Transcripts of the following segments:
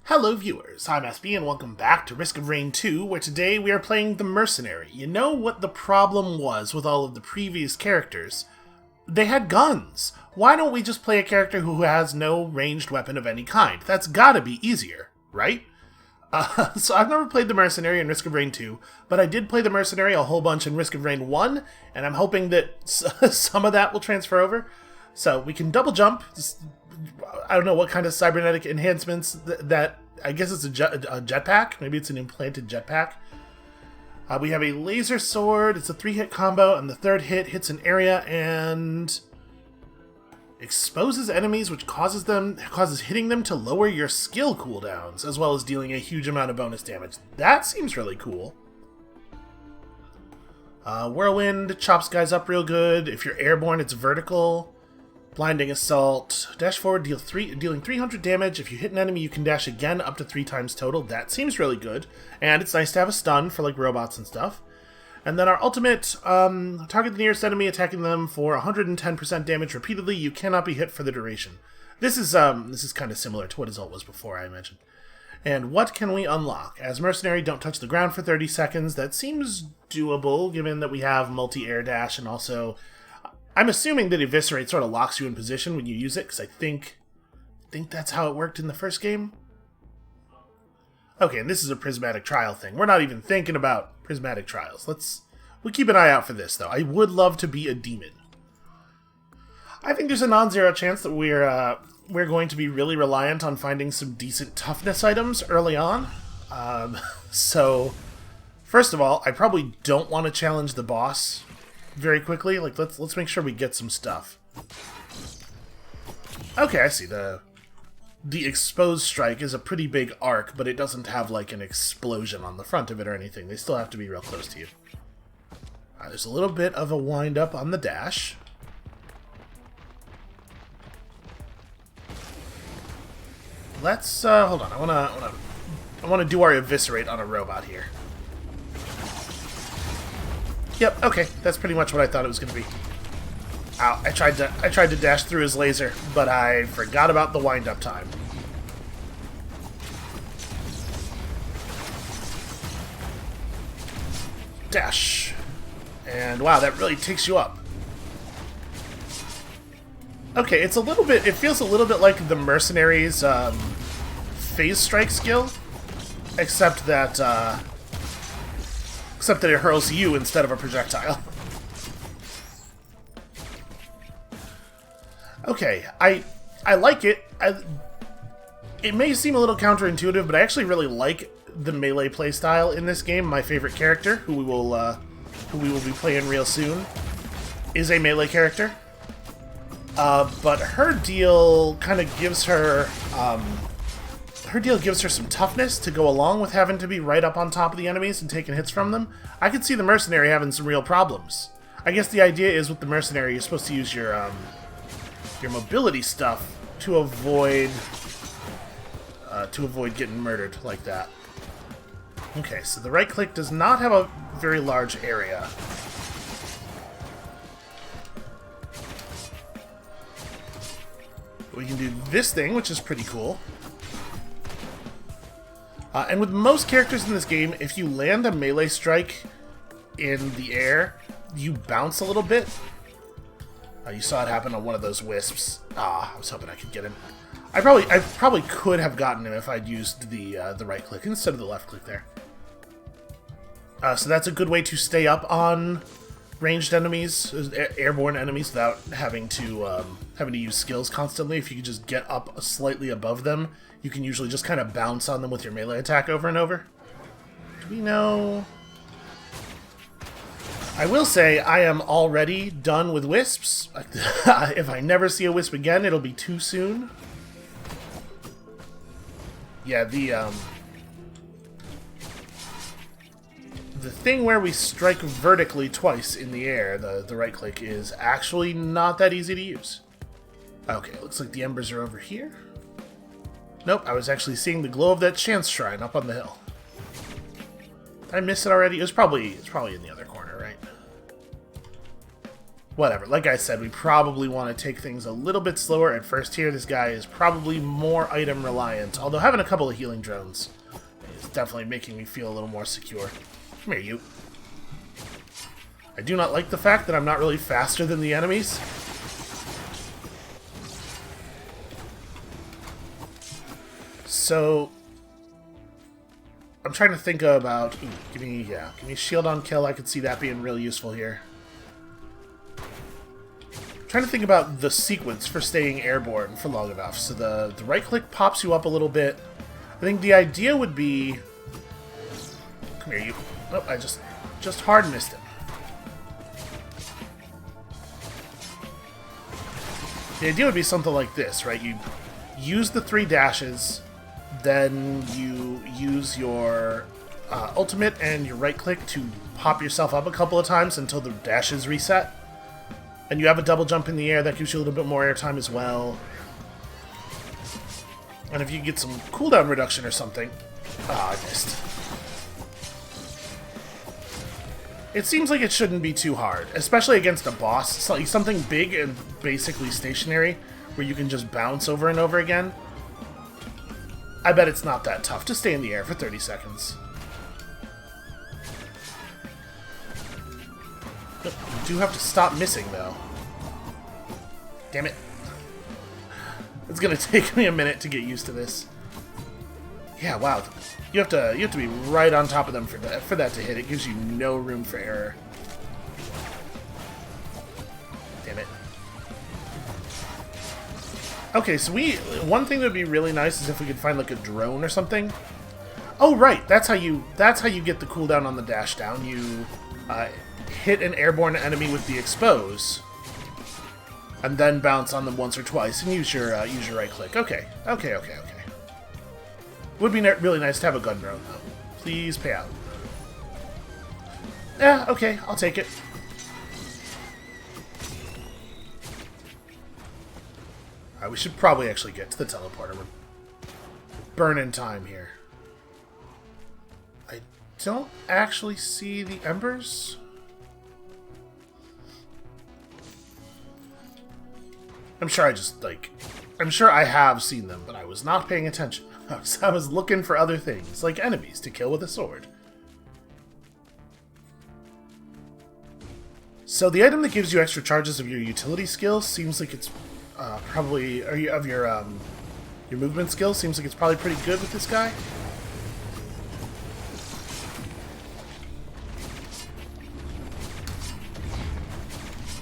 Hello viewers, I'm SB and welcome back to Risk of Rain 2, where today we are playing the Mercenary. You know what the problem was with all of the previous characters? They had guns. Why don't we just play a character who has no ranged weapon of any kind? That's gotta be easier, right? So I've never played the Mercenary in Risk of Rain 2, but I did play the Mercenary a whole bunch in Risk of Rain 1, and I'm hoping that some of that will transfer over. So we can double jump. I don't know what kind of cybernetic enhancements that I guess it's a jetpack. Maybe it's an implanted jetpack. We have a laser sword. It's a 3-hit combo, and the third hit hits an area and exposes enemies, which causes hitting them to lower your skill cooldowns, as well as dealing a huge amount of bonus damage. That seems really cool. Whirlwind chops guys up real good. If you're airborne, it's vertical. Blinding Assault. Dash forward, dealing 300 damage. If you hit an enemy, you can dash again up to 3 times total. That seems really good. And it's nice to have a stun for like robots and stuff. And then our ultimate, target the nearest enemy, attacking them for 110% damage repeatedly. You cannot be hit for the duration. This is kind of similar to what his ult was before, I imagine. And what can we unlock? As Mercenary, don't touch the ground for 30 seconds. That seems doable, given that we have multi-air dash, and also I'm assuming that Eviscerate sort of locks you in position when you use it, because I think that's how it worked in the first game. Okay, and this is a prismatic trial thing. We're not even thinking about prismatic trials. We'll keep an eye out for this, though. I would love to be a demon. I think there's a non-zero chance that we're going to be really reliant on finding some decent toughness items early on. So, first of all, I probably don't want to challenge the boss very quickly. Like, let's make sure we get some stuff. Okay, I see. The exposed strike is a pretty big arc, but it doesn't have like an explosion on the front of it or anything. They still have to be real close to you. There's a little bit of a wind up on the dash. Let's hold on. I wanna do our Eviscerate on a robot here. Yep, okay, that's pretty much what I thought it was going to be. Ow, I tried to dash through his laser, but I forgot about the wind-up time. Dash. And wow, that really takes you up. Okay, it feels a little bit like the Mercenary's phase strike skill, except that it hurls you instead of a projectile. Okay, I like it. It may seem a little counterintuitive, but I actually really like the melee playstyle in this game. My favorite character, who we will be playing real soon, is a melee character. But her deal kind of gives her some toughness to go along with having to be right up on top of the enemies and taking hits from them. I could see the Mercenary having some real problems. I guess the idea is with the Mercenary, you're supposed to use your mobility stuff to avoid getting murdered like that. Okay, so the right click does not have a very large area. We can do this thing, which is pretty cool. And with most characters in this game, if you land a melee strike in the air, you bounce a little bit. You saw it happen on one of those wisps. I was hoping I could get him. I probably could have gotten him if I'd used the right click instead of the left click there. So that's a good way to stay up on ranged enemies, airborne enemies, without having to use skills constantly. If you could just get up slightly above them, you can usually just kind of bounce on them with your melee attack over and over. Do we know? I will say I am already done with wisps. If I never see a wisp again, it'll be too soon. Yeah, the thing where we strike vertically twice in the air, the right click, is actually not that easy to use. Okay, looks like the embers are over here. Nope, I was actually seeing the glow of that chance shrine up on the hill. Did I miss it already? It's probably in the other corner, right? Whatever. Like I said, we probably want to take things a little bit slower at first here. This guy is probably more item reliant, although having a couple of healing drones is definitely making me feel a little more secure. Come here, you. I do not like the fact that I'm not really faster than the enemies. So I'm trying to think about... Ooh, give me a shield on kill. I could see that being really useful here. I'm trying to think about the sequence for staying airborne for long enough. So the right click pops you up a little bit. I think the idea would be... Come here, you. Oh, I just hard missed him. The idea would be something like this, right? You use the 3 dashes, then you use your ultimate and your right click to pop yourself up a couple of times until the dashes reset. And you have a double jump in the air that gives you a little bit more airtime as well. And if you get some cooldown reduction or something... Ah, I missed. It seems like it shouldn't be too hard, especially against a boss. It's like something big and basically stationary, where you can just bounce over and over again. I bet it's not that tough to stay in the air for 30 seconds. You do have to stop missing, though. Damn it. It's gonna take me a minute to get used to this. Yeah, wow. You have to be right on top of them for that to hit. It gives you no room for error. Damn it. Okay, so one thing that would be really nice is if we could find like a drone or something. Oh right, that's how you get the cooldown on the dash down. You hit an airborne enemy with the expose, and then bounce on them once or twice and use your right click. Okay. Would be really nice to have a gun drone, though. Please pay out. Yeah, okay, I'll take it. Alright, we should probably actually get to the teleporter. We're burning time here. I don't actually see the embers. I'm sure I'm sure I have seen them, but I was not paying attention. I was looking for other things, like enemies to kill with a sword. So the item that gives you extra charges of your utility skill seems like it's probably... your movement skill seems like it's probably pretty good with this guy.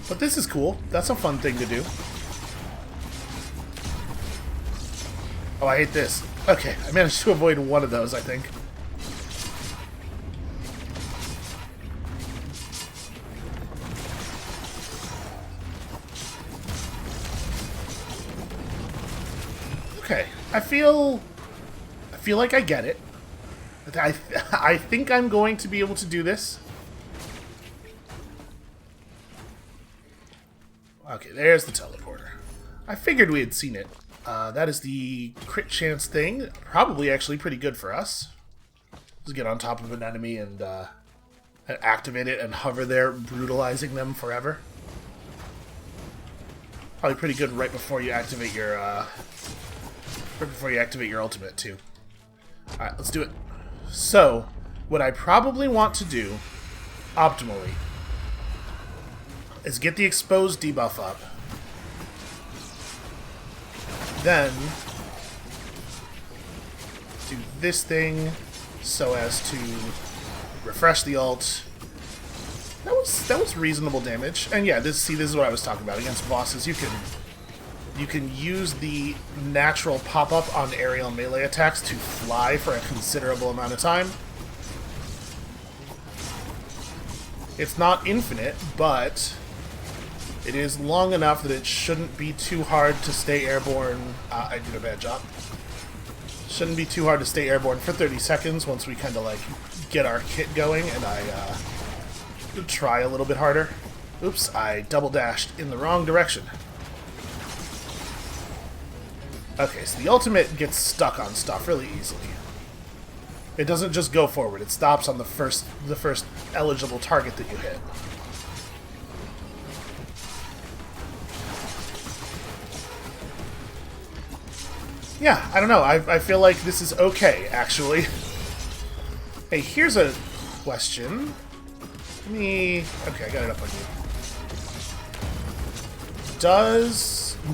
But this is cool. That's a fun thing to do. Oh, I hate this. Okay, I managed to avoid one of those, I think. Okay, I feel like I get it. I think I'm going to be able to do this. Okay, there's the teleporter. I figured we had seen it. That is the crit chance thing. Probably actually pretty good for us. Just get on top of an enemy and activate it and hover there, brutalizing them forever. Probably pretty good right before you activate your ultimate too. Alright, let's do it. So, what I probably want to do, optimally, is get the exposed debuff up. Then do this thing so as to refresh the ult. That was reasonable damage. And yeah, this is what I was talking about. Against bosses, you can use the natural pop-up on aerial melee attacks to fly for a considerable amount of time. It's not infinite, but it is long enough that it shouldn't be too hard to stay airborne. I did a bad job. Shouldn't be too hard to stay airborne for 30 seconds once we kind of like get our kit going, and I try a little bit harder. Oops, I double dashed in the wrong direction. Okay, so the ultimate gets stuck on stuff really easily. It doesn't just go forward, it stops on the first eligible target that you hit. Yeah, I don't know. I feel like this is okay, actually. Hey, here's a question. Okay, I got it up on you.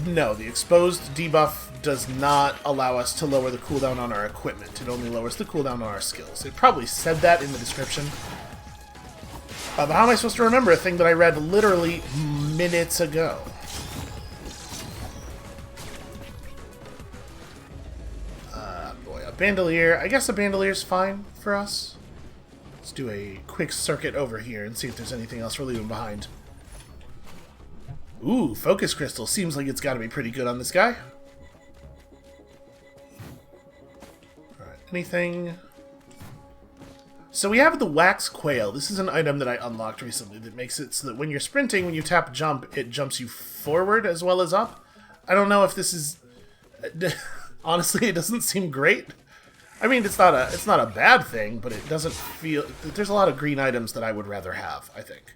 No, the exposed debuff does not allow us to lower the cooldown on our equipment. It only lowers the cooldown on our skills. It probably said that in the description. But how am I supposed to remember a thing that I read literally minutes ago? Boy, a bandolier. I guess a bandolier's fine for us. Let's do a quick circuit over here and see if there's anything else we're leaving behind. Ooh, focus crystal. Seems like it's got to be pretty good on this guy. Alright, anything... So we have the wax quail. This is an item that I unlocked recently that makes it so that when you're sprinting, when you tap jump, it jumps you forward as well as up. I don't know if this is... Honestly, it doesn't seem great. I mean, it's not a bad thing, but it doesn't feel... There's a lot of green items that I would rather have, I think.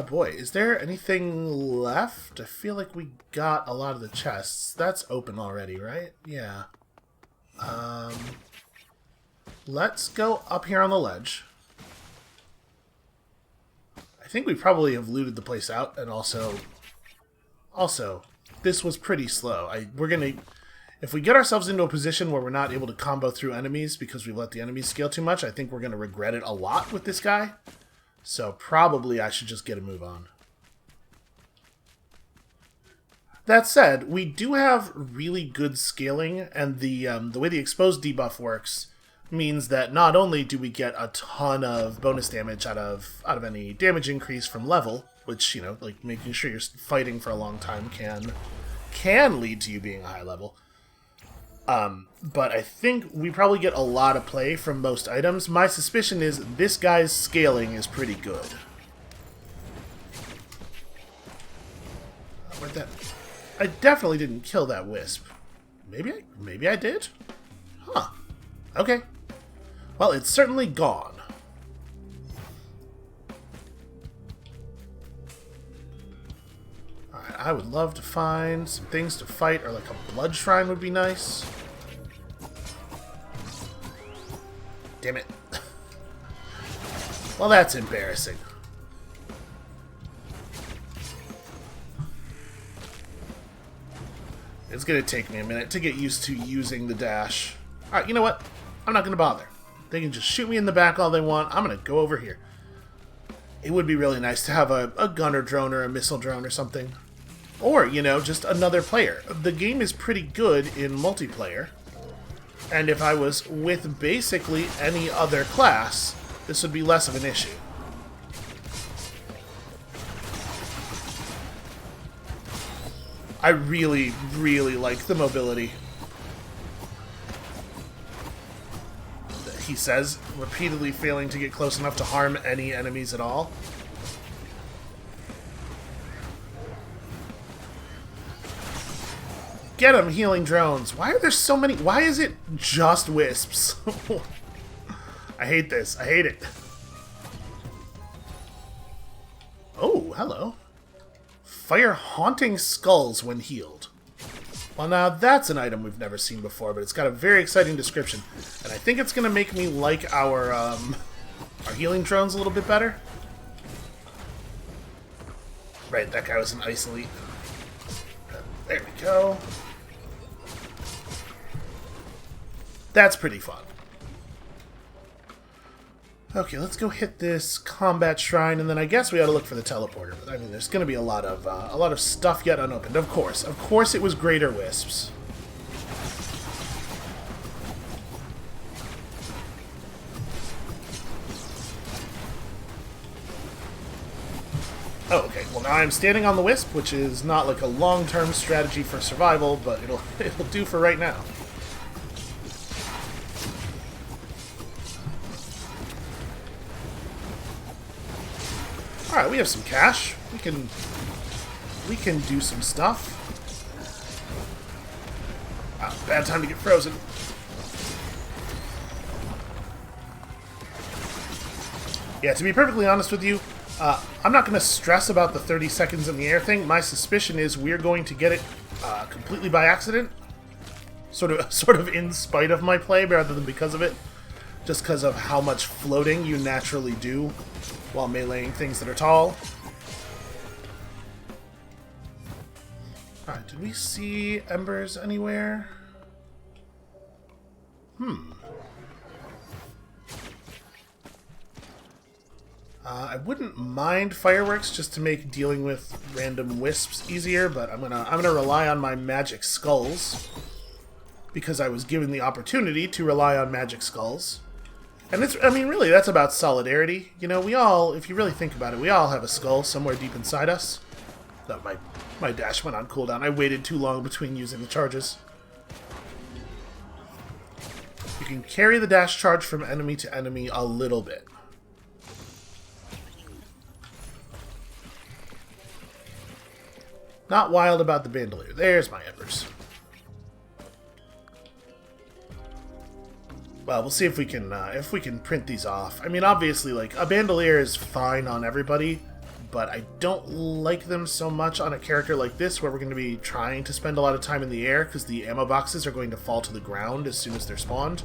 Boy, is there anything left? I feel like we got a lot of the chests. That's open already, right? Yeah. Let's go up here on the ledge. I think we probably have looted the place out, and also, this was pretty slow. If we get ourselves into a position where we're not able to combo through enemies because we let the enemies scale too much, I think we're going to regret it a lot with this guy. So probably I should just get a move on. That said, we do have really good scaling, and the way the exposed debuff works means that not only do we get a ton of bonus damage out of any damage increase from level, which, you know, like making sure you're fighting for a long time can lead to you being a high level. But I think we probably get a lot of play from most items. My suspicion is this guy's scaling is pretty good. Where'd that... I definitely didn't kill that wisp. Maybe I did? Huh. Okay. Well, it's certainly gone. Alright, I would love to find some things to fight, or like a blood shrine would be nice. Damn it. Well, that's embarrassing. It's gonna take me a minute to get used to using the dash. Alright, you know what? I'm not gonna bother. They can just shoot me in the back all they want. I'm gonna go over here. It would be really nice to have a gunner drone or a missile drone or something. Or, you know, just another player. The game is pretty good in multiplayer. And if I was with basically any other class, this would be less of an issue. I really, really like the mobility. He says, repeatedly failing to get close enough to harm any enemies at all. Get him, healing drones. Why are there so many? Why is it just wisps? I hate this. I hate it. Oh, hello. Fire haunting skulls when healed. Well, now that's an item we've never seen before, but it's got a very exciting description. And I think it's going to make me like our healing drones a little bit better. Right, that guy was an ice elite. There we go. That's pretty fun. Okay, let's go hit this combat shrine, and then I guess we ought to look for the teleporter. But I mean, there's going to be a lot of stuff yet unopened. Of course, it was greater wisps. Oh, okay. Well, now I'm standing on the wisp, which is not like a long-term strategy for survival, but it'll do for right now. All right, we have some cash. We can do some stuff. Ah, bad time to get frozen. Yeah, to be perfectly honest with you, I'm not going to stress about the 30 seconds in the air thing. My suspicion is we're going to get it completely by accident. Sort of in spite of my play rather than because of it. Just because of how much floating you naturally do while meleeing things that are tall. Alright, did we see embers anywhere? I wouldn't mind fireworks just to make dealing with random wisps easier, but I'm gonna rely on my magic skulls because I was given the opportunity to rely on magic skulls. And I mean, really, that's about solidarity. You know, we all, if you really think about it, we all have a skull somewhere deep inside us. No, my dash went on cooldown. I waited too long between using the charges. You can carry the dash charge from enemy to enemy a little bit. Not wild about the bandolier. There's my embers. Well, we'll see if we can print these off. I mean, obviously, like, a bandolier is fine on everybody, but I don't like them so much on a character like this, where we're going to be trying to spend a lot of time in the air, because the ammo boxes are going to fall to the ground as soon as they're spawned.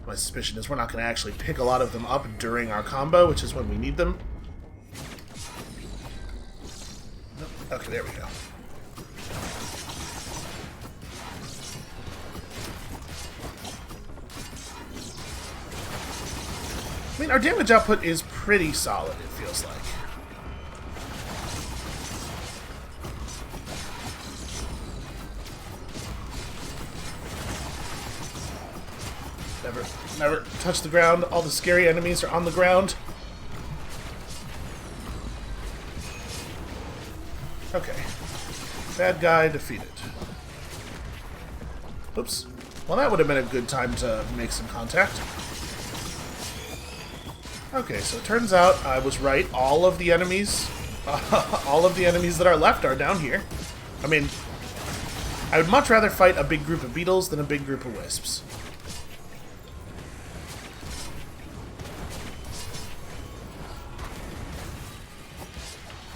My suspicion is we're not going to actually pick a lot of them up during our combo, which is when we need them. Okay, there we go. I mean, our damage output is pretty solid, it feels like. Never touch the ground. All the scary enemies are on the ground. Okay. Bad guy defeated. Oops. Well, that would have been a good time to make some contact. Okay, so it turns out I was right. All of the enemies that are left are down here. I mean, I would much rather fight a big group of beetles than a big group of wisps.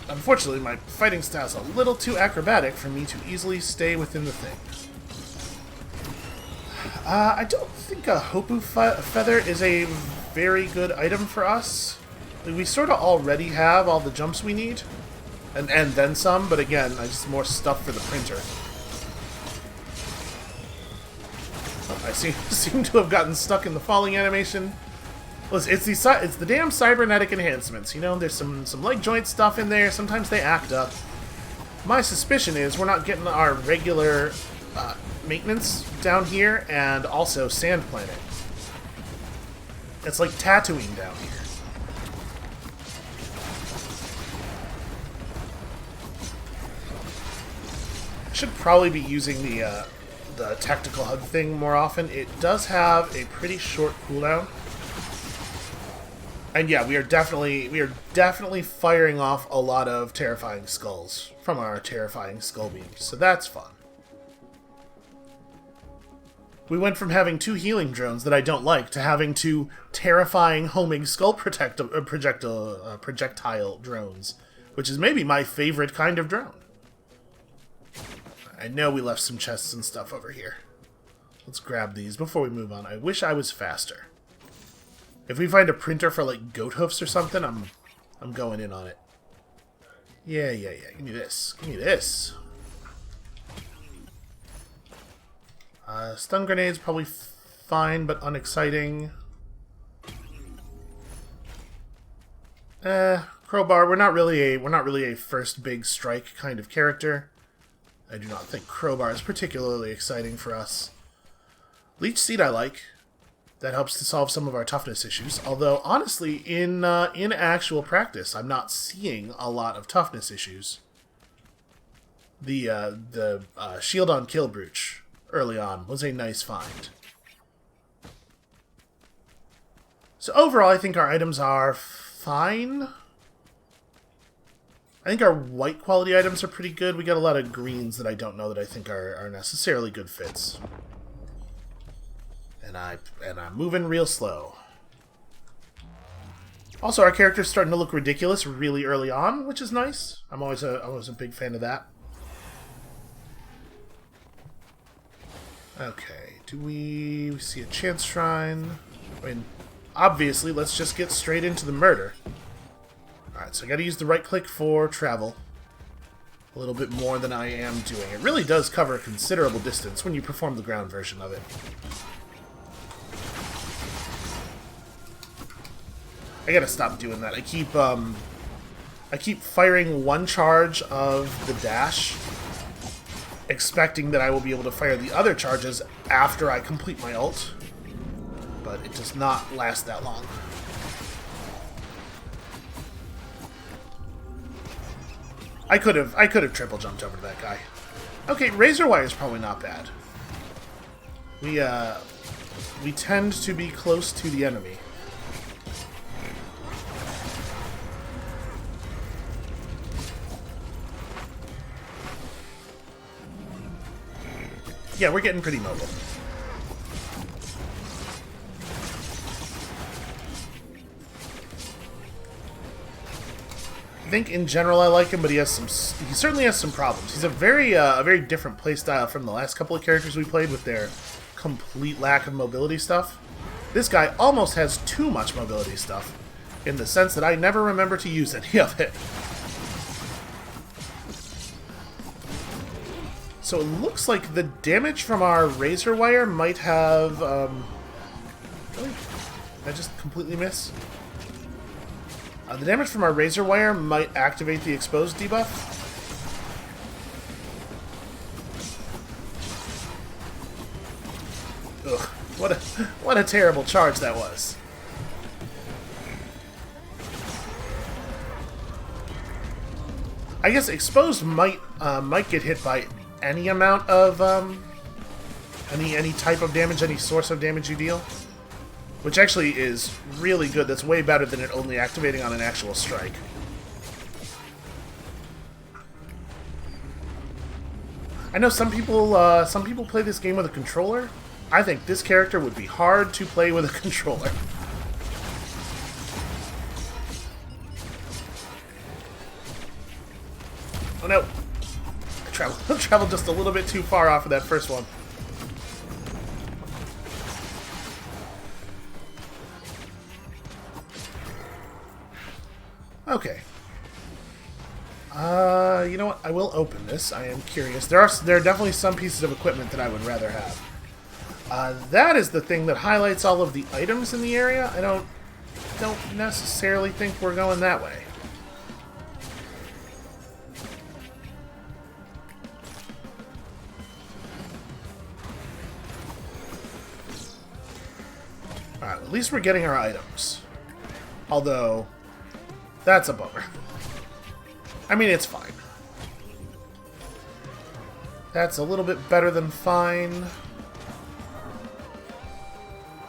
Unfortunately, my fighting style is a little too acrobatic for me to easily stay within the thing. I don't think a Hopu feather is a very good item for us. We sort of already have all the jumps we need. And then some, but again, I just more stuff for the printer. Oh, I seem to have gotten stuck in the falling animation. Listen, it's the damn cybernetic enhancements. You know, there's some leg joint stuff in there. Sometimes they act up. My suspicion is we're not getting our regular maintenance down here, and also Sand Planet. It's like Tatooine down here. I should probably be using the tactical hug thing more often. It does have a pretty short cooldown. And yeah, we are definitely firing off a lot of terrifying skulls from our terrifying skull beams, so that's fun. We went from having 2 healing drones that I don't like to having 2 terrifying homing skull projectile drones, which is maybe my favorite kind of drone. I know we left some chests and stuff over here. Let's grab these before we move on. I wish I was faster. If we find a printer for, like, goat hoofs or something, I'm going in on it. Yeah. Give me this. Give me this. Stun grenades probably fine, but unexciting. Crowbar. We're not really a first big strike kind of character. I do not think crowbar is particularly exciting for us. Leech seed I like. That helps to solve some of our toughness issues. Although, honestly, in actual practice, I'm not seeing a lot of toughness issues. The shield on kill brooch early on was a nice find. So overall, I think our items are fine. I think our white quality items are pretty good. We got a lot of greens that I don't know that I think are necessarily good fits. And I'm moving real slow. Also, our character's starting to look ridiculous really early on, which is nice. I'm always a big fan of that. Okay, do we see a chance shrine? I mean, obviously, let's just get straight into the murder. Alright, so I gotta use the right click for travel. A little bit more than I am doing. It really does cover a considerable distance when you perform the ground version of it. I gotta stop doing that. I keep firing one charge of the dash, expecting that I will be able to fire the other charges after I complete my ult, but it does not last that long. I could have triple jumped over to that guy. Okay, razor wire is probably not bad. We tend to be close to the enemy. Yeah, we're getting pretty mobile. I think in general I like him, but he certainly has some problems. He's a very different playstyle from the last couple of characters we played with their complete lack of mobility stuff. This guy almost has too much mobility stuff, in the sense that I never remember to use any of it. So it looks like the damage from our razor wire might have... really? Did I just completely miss? The damage from our razor wire might activate the exposed debuff. Ugh, what a terrible charge that was. I guess exposed might get hit by any amount of any type of damage, any source of damage you deal, which actually is really good. That's way better than it only activating on an actual strike. I know some people play this game with a controller. I think this character would be hard to play with a controller. Oh no! I traveled just a little bit too far off of that first one. Okay. You know what? I will open this. I am curious. There are definitely some pieces of equipment that I would rather have. That is the thing that highlights all of the items in the area. I don't necessarily think we're going that way. Alright, at least we're getting our items. Although, that's a bummer. I mean, it's fine. That's a little bit better than fine.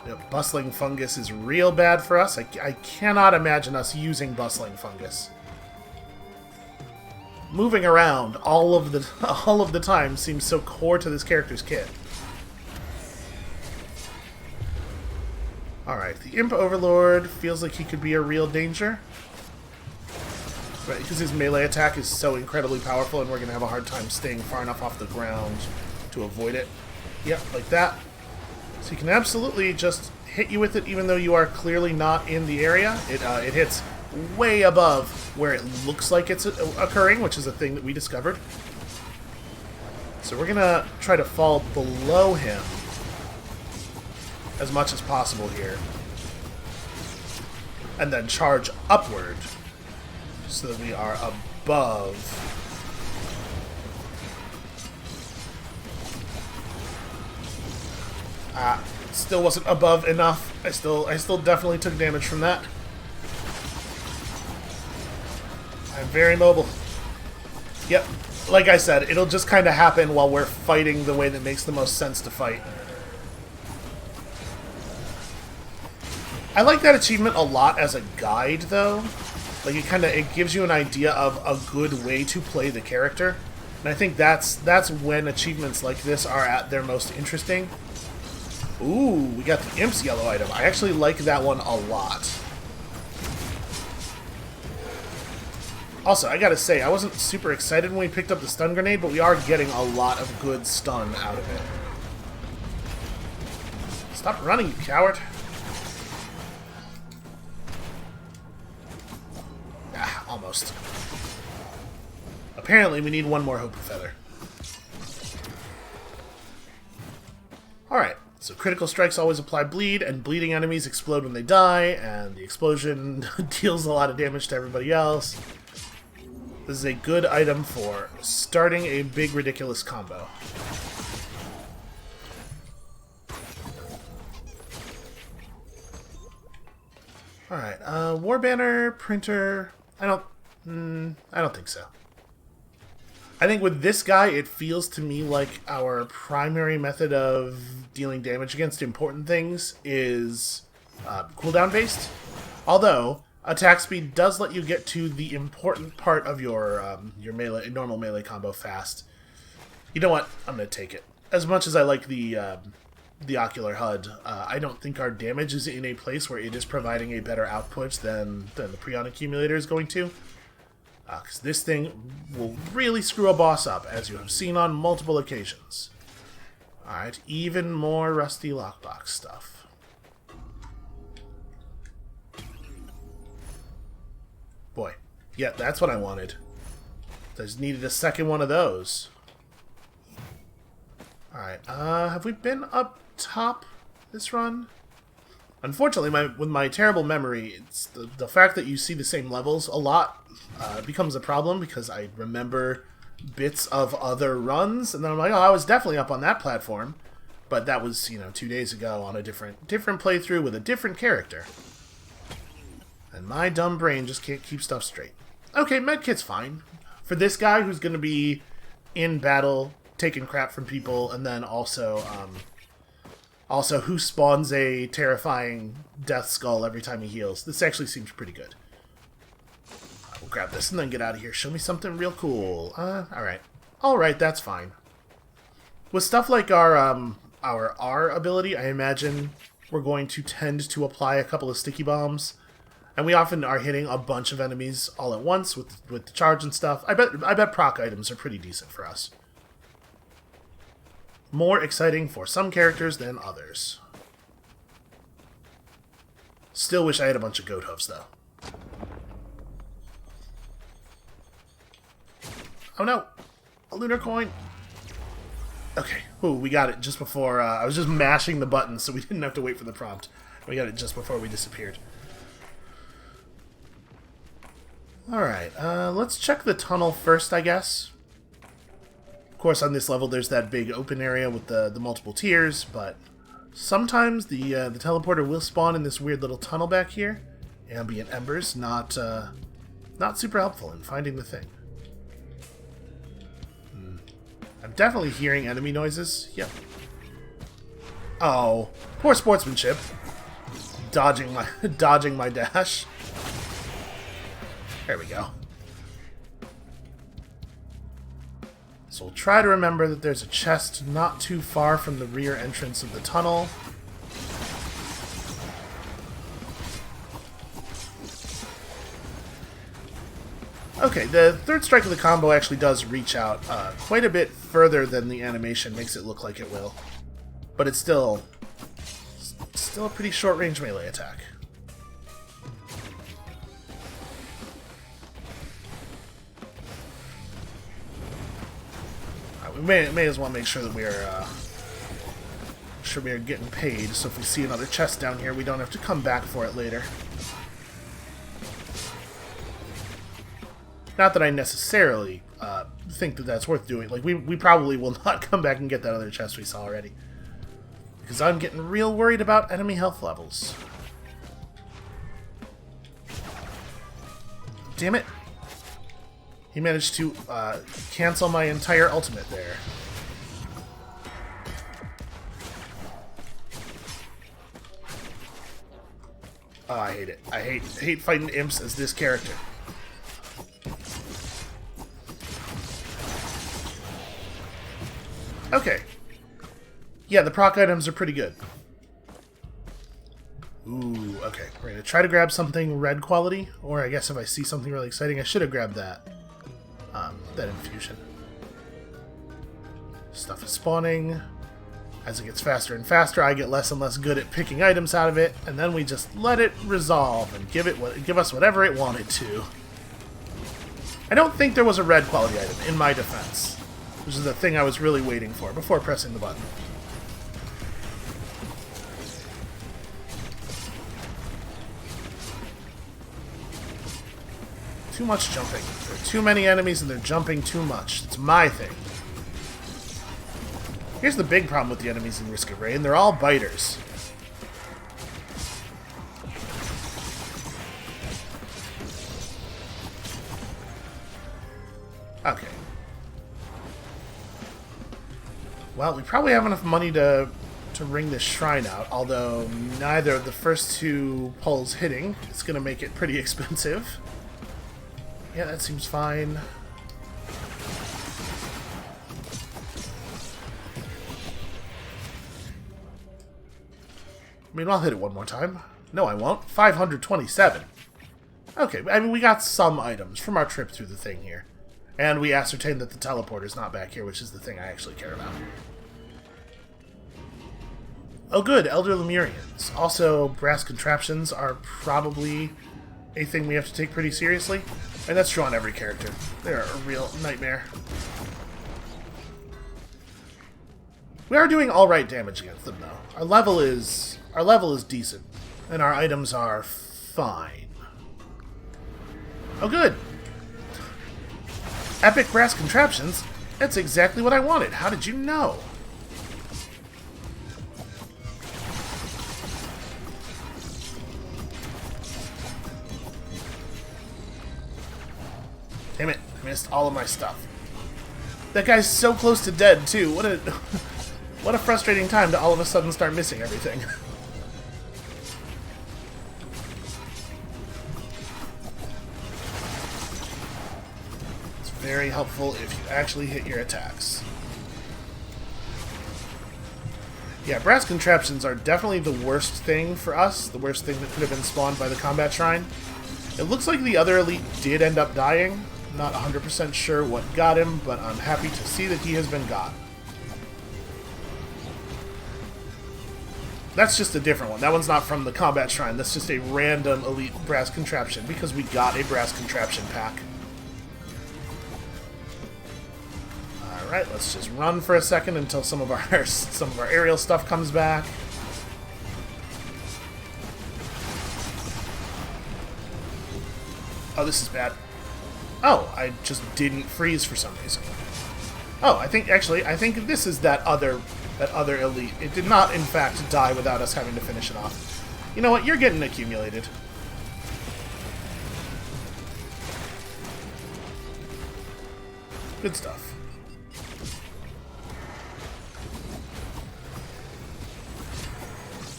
The bustling fungus is real bad for us. I cannot imagine us using bustling fungus. Moving around all of the time seems so core to this character's kit. Alright, the Imp Overlord feels like he could be a real danger. Right, because his melee attack is so incredibly powerful and we're going to have a hard time staying far enough off the ground to avoid it. Yep, like that. So you can absolutely just hit you with it even though you are clearly not in the area. It hits way above where it looks like it's occurring, which is a thing that we discovered. So we're going to try to fall below him as much as possible here. And then charge upward so that we are above. Still wasn't above enough. I still definitely took damage from that. I'm very mobile. Yep. Like I said, it'll just kind of happen while we're fighting the way that makes the most sense to fight. I like that achievement a lot as a guide, though. Like, it gives you an idea of a good way to play the character. And I think that's when achievements like this are at their most interesting. Ooh, we got the Imp's yellow item. I actually like that one a lot. Also, I gotta say, I wasn't super excited when we picked up the stun grenade, but we are getting a lot of good stun out of it. Stop running, you coward. Ah, almost. Apparently, we need one more Hope Feather. Alright, so critical strikes always apply bleed, and bleeding enemies explode when they die, and the explosion deals a lot of damage to everybody else. This is a good item for starting a big, ridiculous combo. Alright, War Banner, Printer... I don't think so. I think with this guy, it feels to me like our primary method of dealing damage against important things is cooldown based. Although, attack speed does let you get to the important part of your normal melee combo fast. You know what? I'm going to take it. As much as I like the ocular HUD, I don't think our damage is in a place where it is providing a better output than the Prion Accumulator is going to. Because this thing will really screw a boss up, as you have seen on multiple occasions. Alright, even more rusty lockbox stuff. Boy, yeah, that's what I wanted. I just needed a second one of those. Alright, have we been up top this run? Unfortunately, with my terrible memory, it's the fact that you see the same levels a lot becomes a problem, because I remember bits of other runs, and then I'm like, oh, I was definitely up on that platform, but that was, 2 days ago on a different playthrough with a different character. And my dumb brain just can't keep stuff straight. Okay, medkit's fine. For this guy who's going to be in battle, taking crap from people, and then also who spawns a terrifying death skull every time he heals. This actually seems pretty good. We'll grab this and then get out of here. Show me something real cool. Alright. Alright, that's fine. With stuff like our R ability, I imagine we're going to tend to apply a couple of sticky bombs. And we often are hitting a bunch of enemies all at once with the charge and stuff. I bet proc items are pretty decent for us. More exciting for some characters than others. Still wish I had a bunch of goat hooves, though. Oh no! A lunar coin! Okay. Ooh, we got it just before... I was just mashing the button so we didn't have to wait for the prompt. We got it just before we disappeared. Alright, let's check the tunnel first, I guess. Of course, on this level, there's that big open area with the multiple tiers, but sometimes the teleporter will spawn in this weird little tunnel back here. Ambient embers, not super helpful in finding the thing. I'm definitely hearing enemy noises. Yep. Oh, poor sportsmanship. Dodging my dash. There we go. So we'll try to remember that there's a chest not too far from the rear entrance of the tunnel. Okay, the third strike of the combo actually does reach out quite a bit further than the animation makes it look like it will. But it's still a pretty short-range melee attack. We may as well make sure that we are getting paid, so if we see another chest down here, we don't have to come back for it later. Not that I necessarily think that that's worth doing. Like, we probably will not come back and get that other chest we saw already. Because I'm getting real worried about enemy health levels. Damn it. He managed to cancel my entire ultimate there. Oh, I hate it. I hate fighting imps as this character. Okay. Yeah, the proc items are pretty good. Ooh, okay. We're going to try to grab something red quality, or I guess if I see something really exciting, I should have grabbed that. That infusion. Stuff is spawning. As it gets faster and faster, I get less and less good at picking items out of it, and then we just let it resolve and give us whatever it wanted to. I don't think there was a red quality item, in my defense, which is the thing I was really waiting for before pressing the button. Too much jumping. There are too many enemies and they're jumping too much. It's my thing. Here's the big problem with the enemies in Risk of Rain. They're all biters. Okay. Well, we probably have enough money to ring this shrine out, although neither of the first two pulls hitting. It's going to make it pretty expensive. Yeah, that seems fine. I mean, I'll hit it one more time. No, I won't. 527. Okay, I mean, we got some items from our trip through the thing here. And we ascertained that the teleporter's not back here, which is the thing I actually care about. Oh good, Elder Lemurians. Also, brass contraptions are probably a thing we have to take pretty seriously. And that's true on every character. They're a real nightmare. We are doing alright damage against them, though. Our level is decent. And our items are fine. Oh good! Epic brass contraptions? That's exactly what I wanted. How did you know? Damn it, I missed all of my stuff. That guy's so close to dead, too. What a frustrating time to all of a sudden start missing everything. It's very helpful if you actually hit your attacks. Yeah, brass contraptions are definitely the worst thing for us. The worst thing that could have been spawned by the combat shrine. It looks like the other elite did end up dying. Not 100% sure what got him, but I'm happy to see that he has been got. That's just a different one. That one's not from the combat shrine. That's just a random elite brass contraption because we got a brass contraption pack. Alright, let's just run for a second until some of our aerial stuff comes back. Oh, this is bad. Oh, I just didn't freeze for some reason. Oh, I think this is that other elite. It did not, in fact, die without us having to finish it off. You know what? You're getting accumulated. Good stuff.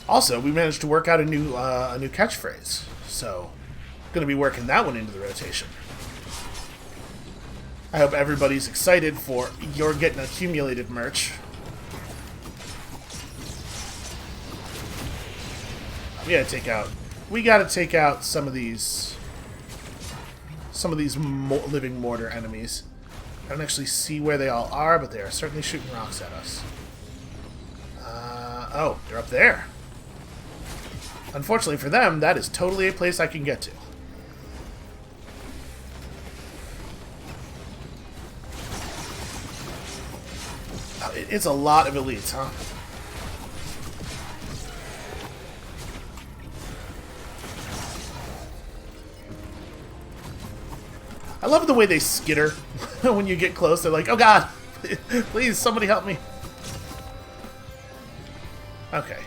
Also, we managed to work out a new catchphrase, so going to be working that one into the rotation. I hope everybody's excited for You're Getting Accumulated merch. We gotta take out some of these living mortar enemies. I don't actually see where they all are, but they are certainly shooting rocks at us. Oh, they're up there. Unfortunately for them, that is totally a place I can get to. It's a lot of elites, huh? I love the way they skitter when you get close. They're like, oh god, please, somebody help me. Okay.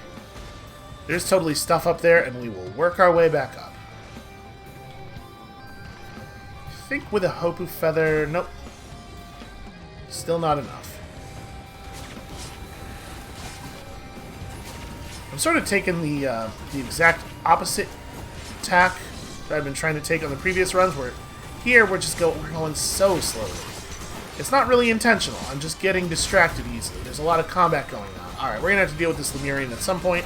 There's totally stuff up there, and we will work our way back up. I think with a Hopu feather... Nope. Still not enough. I'm sort of taking the exact opposite tack that I've been trying to take on the previous runs, where here we're going so slowly. It's not really intentional. I'm just getting distracted easily. There's a lot of combat going on. Alright, we're going to have to deal with this Lemurian at some point.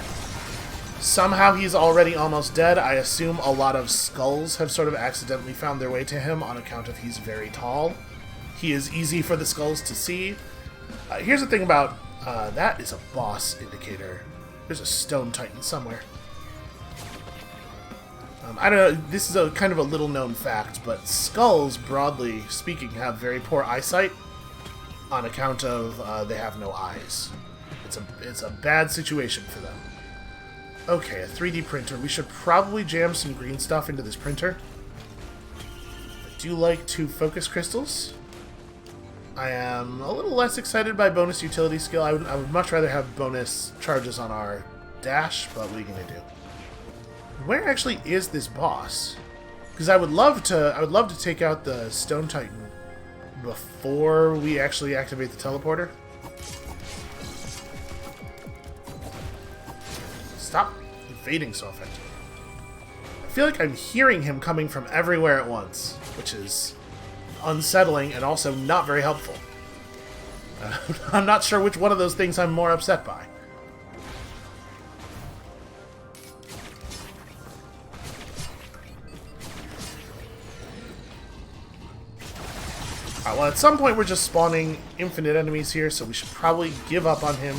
Somehow he's already almost dead. I assume a lot of skulls have sort of accidentally found their way to him on account of he's very tall. He is easy for the skulls to see. Here's the thing about... that is a boss indicator. There's a stone titan somewhere. I don't know, this is a kind of a little known fact, but skulls, broadly speaking, have very poor eyesight on account of they have no eyes. It's a bad situation for them. Okay, a 3D printer. We should probably jam some green stuff into this printer. I do like 2 focus crystals. I am a little less excited by bonus utility skill. I would much rather have bonus charges on our dash, but what are you gonna do? Where actually is this boss? Because I would love to take out the Stone Titan before we actually activate the teleporter. Stop evading so effectively. I feel like I'm hearing him coming from everywhere at once, which is unsettling and also not very helpful. I'm not sure which one of those things I'm more upset by. Alright, well, at some point we're just spawning infinite enemies here, so we should probably give up on him.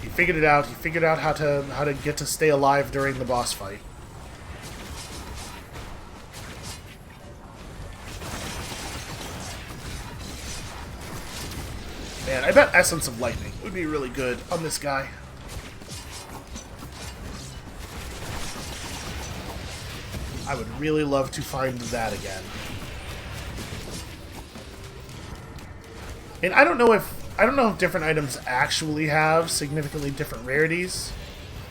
He figured it out. He figured out how to get to stay alive during the boss fight. Man, I bet Essence of Lightning would be really good on this guy. I would really love to find that again. And I don't know if different items actually have significantly different rarities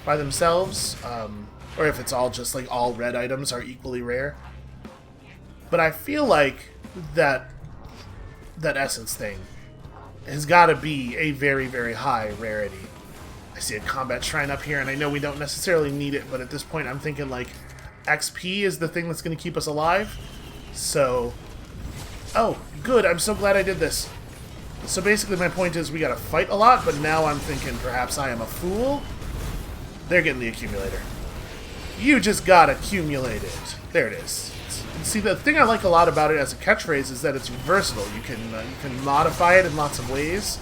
by themselves, or if it's all just like all red items are equally rare. But I feel like that essence thing has got to be a very, very high rarity. I see a combat shrine up here, and I know we don't necessarily need it, but at this point I'm thinking like XP is the thing that's going to keep us alive. So, oh, good. I'm so glad I did this. So basically my point is we gotta fight a lot, but now I'm thinking perhaps I am a fool. They're getting the accumulator. You just got accumulated. There it is. See, the thing I like a lot about it as a catchphrase is that it's versatile. You can modify it in lots of ways.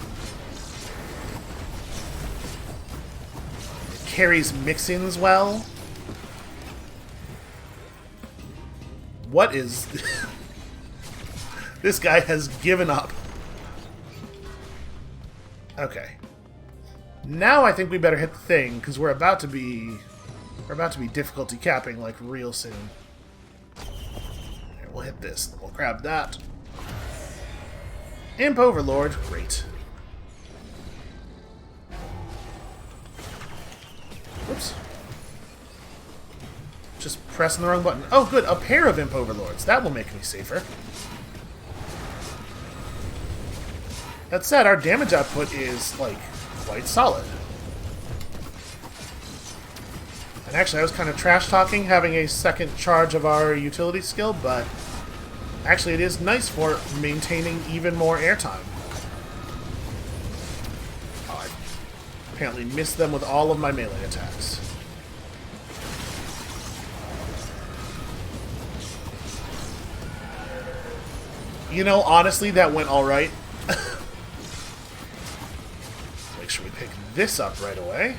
It carries mix-ins well. What is... This guy has given up. Okay. Now I think we better hit the thing, because we're about to be difficulty capping like real soon. Here, we'll hit this, then we'll grab that. Imp Overlord, great. Whoops. Just pressing the wrong button. Oh good, a pair of Imp Overlords. That will make me safer. That said, our damage output is, like, quite solid. And actually, I was kind of trash-talking having a second charge of our utility skill, but actually it is nice for maintaining even more airtime. Oh, I apparently missed them with all of my melee attacks. You know, honestly, that went alright. Make sure we pick this up right away.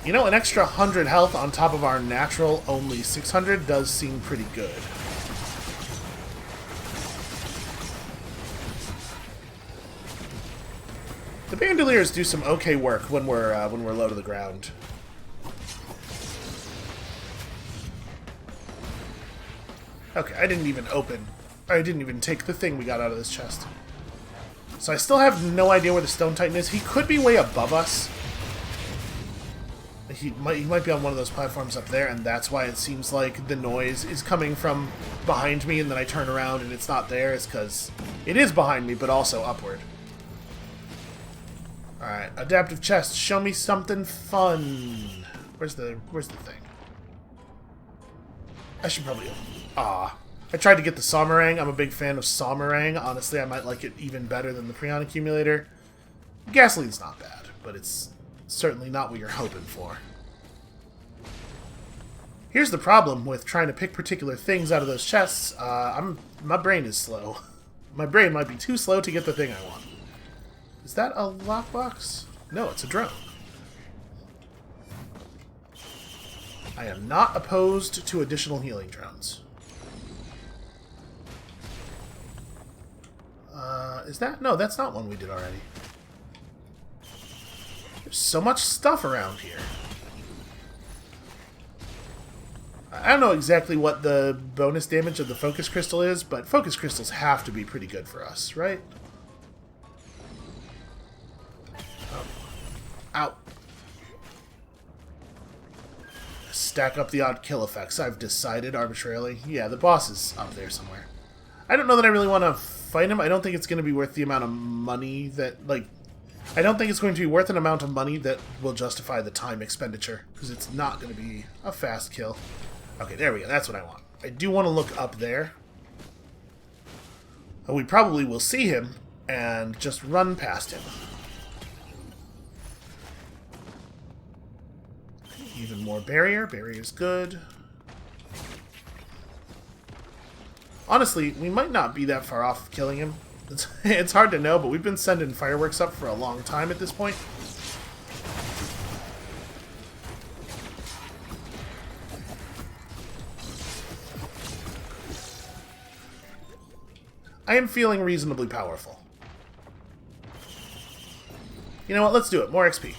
You know, an extra 100 health on top of our natural only 600 does seem pretty good. The bandoliers do some okay work when we're low to the ground. Okay, I didn't even take the thing we got out of this chest. So I still have no idea where the Stone Titan is. He could be way above us. He might be on one of those platforms up there, and that's why it seems like the noise is coming from behind me, and then I turn around and it's not there. It's because it is behind me, but also upward. Alright, adaptive chest. Show me something fun. Where's the thing? I should probably... Ah. I tried to get the Somerang. I'm a big fan of Somerang. Honestly, I might like it even better than the Prion Accumulator. Gasoline's not bad, but it's certainly not what you're hoping for. Here's the problem with trying to pick particular things out of those chests. My brain is slow. My brain might be too slow to get the thing I want. Is that a lockbox? No, it's a drone. I am not opposed to additional healing drones. Is that? No, that's not one we did already. There's so much stuff around here. I don't know exactly what the bonus damage of the focus crystal is, but focus crystals have to be pretty good for us, right? Oh. Ow. Stack up the odd kill effects, I've decided arbitrarily. Yeah, the boss is up there somewhere. I don't know that I really want to fight him. I don't think it's going to be worth the amount of money that, like... I don't think it's going to be worth an amount of money that will justify the time expenditure, because it's not going to be a fast kill. Okay, there we go. That's what I want. I do want to look up there. We probably will see him and just run past him. Even more barrier. Barrier's good. Honestly, we might not be that far off of killing him. It's hard to know, but we've been sending fireworks up for a long time at this point. I am feeling reasonably powerful. You know what? Let's do it. More XP.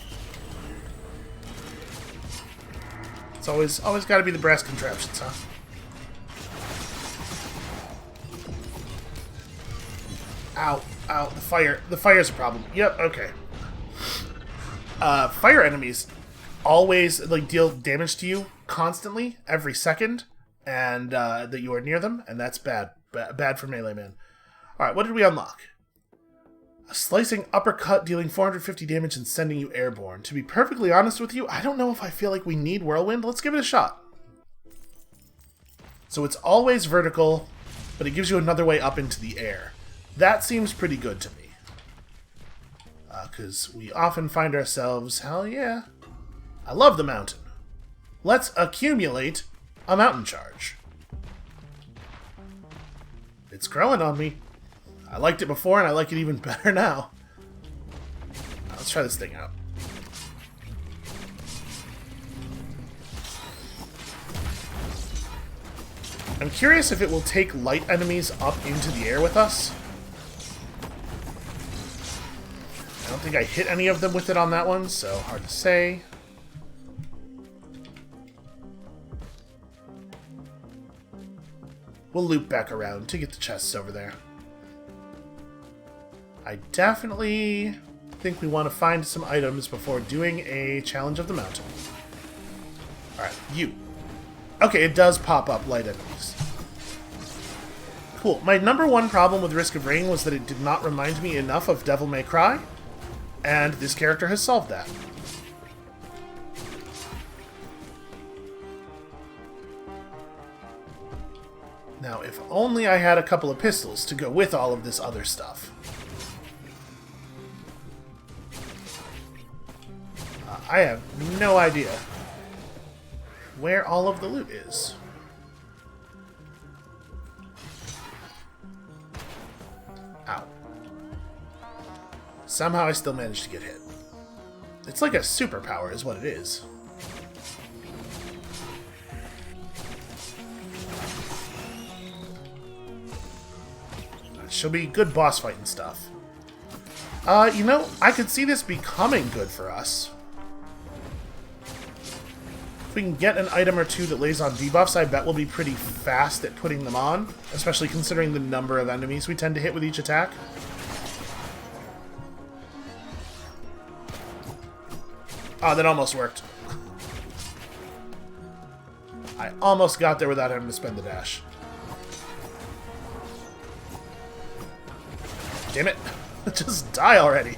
It's always got to be the brass contraptions, huh? Ow, ow, the fire. The fire's a problem. Yep, okay. Fire enemies always, like, deal damage to you constantly, every second, and that you are near them, and that's bad. Bad for Melee Man. Alright, what did we unlock? A slicing uppercut dealing 450 damage and sending you airborne. To be perfectly honest with you, I don't know if I feel like we need Whirlwind. Let's give it a shot. So it's always vertical, but it gives you another way up into the air. That seems pretty good to me. Because we often find ourselves, hell yeah, I love the mountain. Let's accumulate a mountain charge. It's growing on me. I liked it before, and I like it even better now. Let's try this thing out. I'm curious if it will take light enemies up into the air with us. I don't think I hit any of them with it on that one, so hard to say. We'll loop back around to get the chests over there. I definitely think we want to find some items before doing a challenge of the mountain. Alright, you. Okay, it does pop up light enemies. Cool. My number one problem with Risk of Rain was that it did not remind me enough of Devil May Cry, and this character has solved that. Now, if only I had a couple of pistols to go with all of this other stuff. I have no idea where all of the loot is. Ow. Somehow I still managed to get hit. It's like a superpower is what it is. She'll be good boss fighting stuff. You know, I could see this becoming good for us. If we can get an item or two that lays on debuffs, I bet we'll be pretty fast at putting them on, especially considering the number of enemies we tend to hit with each attack. Oh, that almost worked. I almost got there without having to spend the dash. Damn it. Just die already.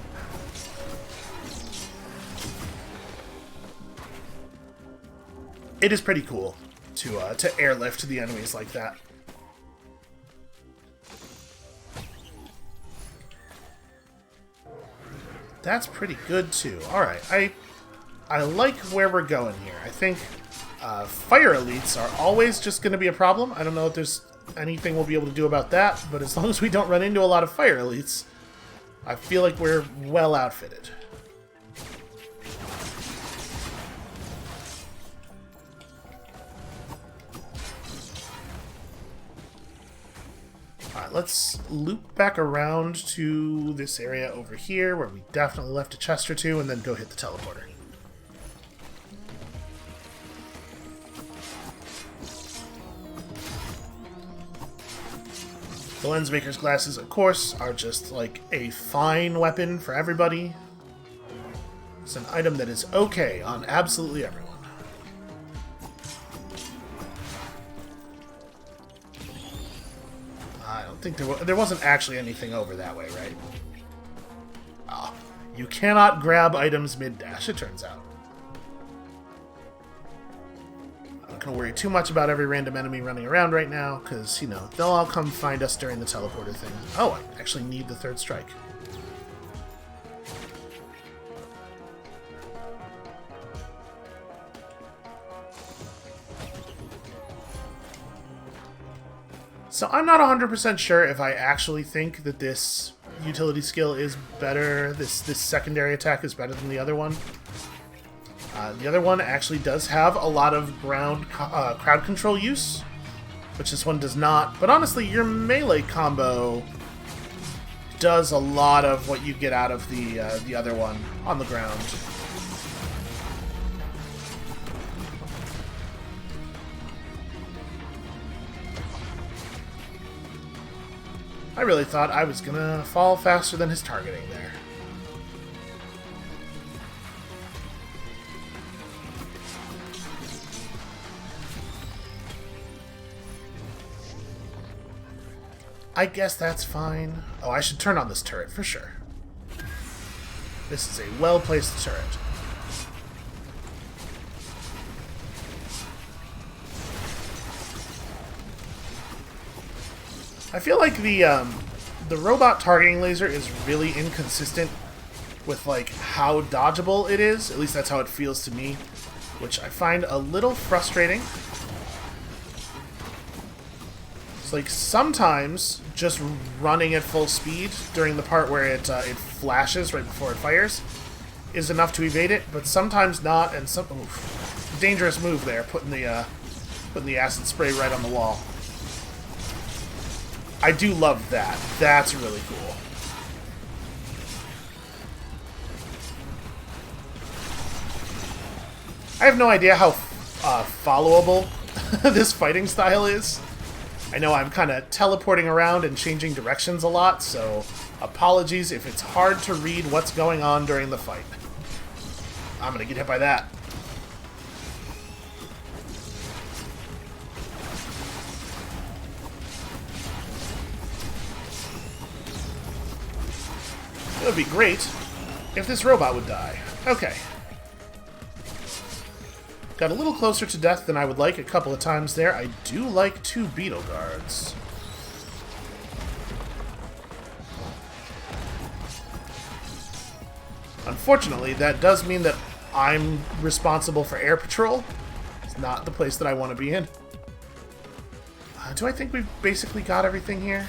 It is pretty cool to airlift the enemies like that. That's pretty good, too. Alright, I like where we're going here. I think fire elites are always just going to be a problem. I don't know if there's anything we'll be able to do about that, but as long as we don't run into a lot of fire elites, I feel like we're well outfitted. Alright, let's loop back around to this area over here where we definitely left a chest or two, and then go hit the teleporter. The Lensmaker's glasses, of course, are just like a fine weapon for everybody. It's an item that is okay on absolutely everyone. I don't think there wasn't actually anything over that way, right? Ah, you cannot grab items mid-dash, it turns out. I'm not going to worry too much about every random enemy running around right now, because, you know, they'll all come find us during the teleporter thing. Oh, I actually need the third strike. So I'm not 100% sure if I actually think that this utility skill is better, this secondary attack is better than the other one. The other one actually does have a lot of crowd control use, which this one does not. But honestly, your melee combo does a lot of what you get out of the other one on the ground. I really thought I was gonna fall faster than his targeting there. I guess that's fine. Oh, I should turn on this turret for sure. This is a well-placed turret. I feel like the robot targeting laser is really inconsistent with like how dodgeable it is. At least that's how it feels to me, which I find a little frustrating. It's like sometimes just running at full speed during the part where it flashes right before it fires is enough to evade it, but sometimes not. And some dangerous move there, putting the acid spray right on the wall. I do love that. That's really cool. I have no idea how followable this fighting style is. I know I'm kind of teleporting around and changing directions a lot, so apologies if it's hard to read what's going on during the fight. I'm gonna get hit by that. It would be great if this robot would die. Okay. Got a little closer to death than I would like a couple of times there. I do like 2 beetle guards. Unfortunately, that does mean that I'm responsible for air patrol. It's not the place that I want to be in. Do I think we've basically got everything here?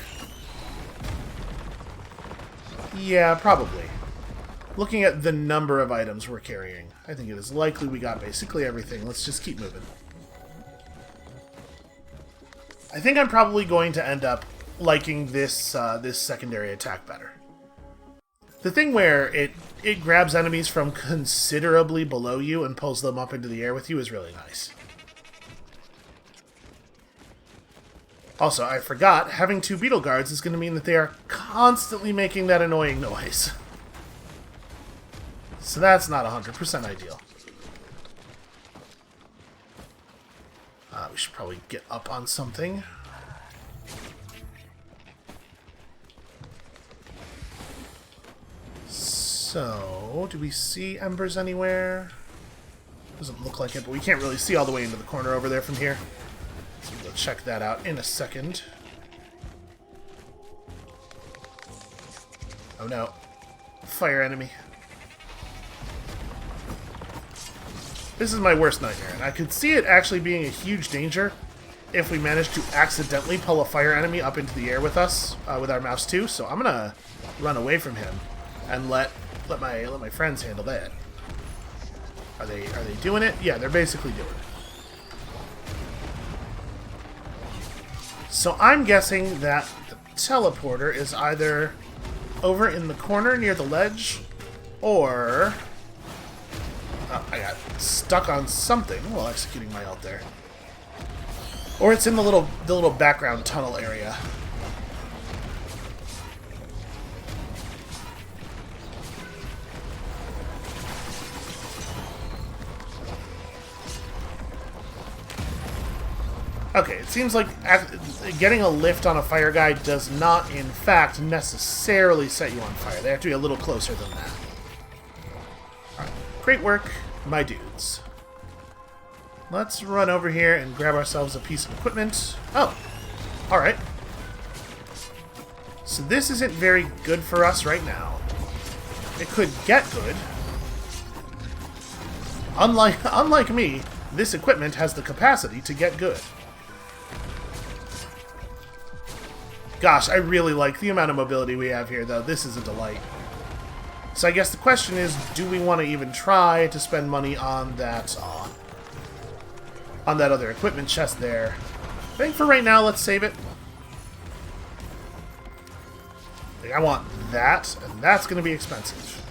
Yeah, probably. Looking at the number of items we're carrying, I think it is likely we got basically everything. Let's just keep moving. I think I'm probably going to end up liking this this secondary attack better. The thing where it grabs enemies from considerably below you and pulls them up into the air with you is really nice. Also, I forgot, having 2 beetle guards is going to mean that they are constantly making that annoying noise. So that's not 100% ideal. We should probably get up on something. So, do we see embers anywhere? Doesn't look like it, but we can't really see all the way into the corner over there from here. So we'll go check that out in a second. Oh no. Fire enemy. This is my worst nightmare, and I could see it actually being a huge danger if we manage to accidentally pull a fire enemy up into the air with us, with our mouse too. So I'm gonna run away from him and let my friends handle that. Are they doing it? Yeah, they're basically doing it. So I'm guessing that the teleporter is either over in the corner near the ledge, or I got stuck on something while executing my ult there. Or it's in the little background tunnel area. Okay, it seems like getting a lift on a fire guy does not, in fact, necessarily set you on fire. They have to be a little closer than that. Alright, great work, my dudes. Let's run over here and grab ourselves a piece of equipment. Oh, alright. So this isn't very good for us right now. It could get good. Unlike me, this equipment has the capacity to get good. Gosh, I really like the amount of mobility we have here, though. This is a delight. So I guess the question is, do we want to even try to spend money on that other equipment chest there? I think for right now, let's save it. I want that, and that's going to be expensive.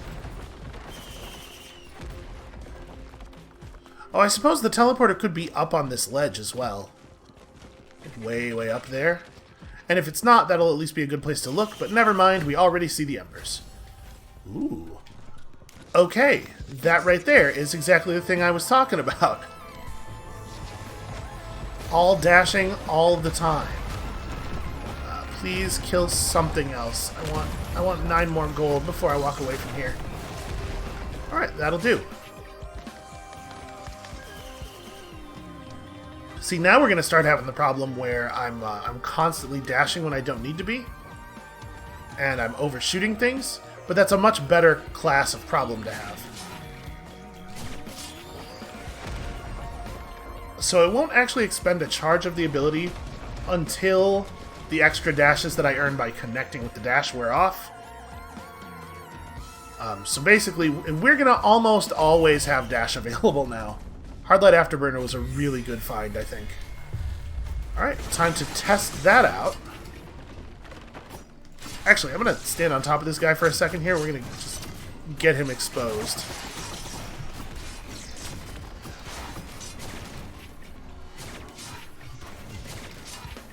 Oh, I suppose the teleporter could be up on this ledge as well. Way, way up there. And if it's not, that'll at least be a good place to look, but never mind, we already see the embers. Ooh. Okay, that right there is exactly the thing I was talking about. All dashing all the time. Please kill something else. I want 9 more gold before I walk away from here. Alright, that'll do. See, now we're going to start having the problem where I'm constantly dashing when I don't need to be. And I'm overshooting things. But that's a much better class of problem to have. So it won't actually expend a charge of the ability until the extra dashes that I earn by connecting with the dash wear off. So basically, we're going to almost always have dash available now. Hardlight Afterburner was a really good find, I think. Alright, time to test that out. Actually, I'm going to stand on top of this guy for a second here. We're going to just get him exposed.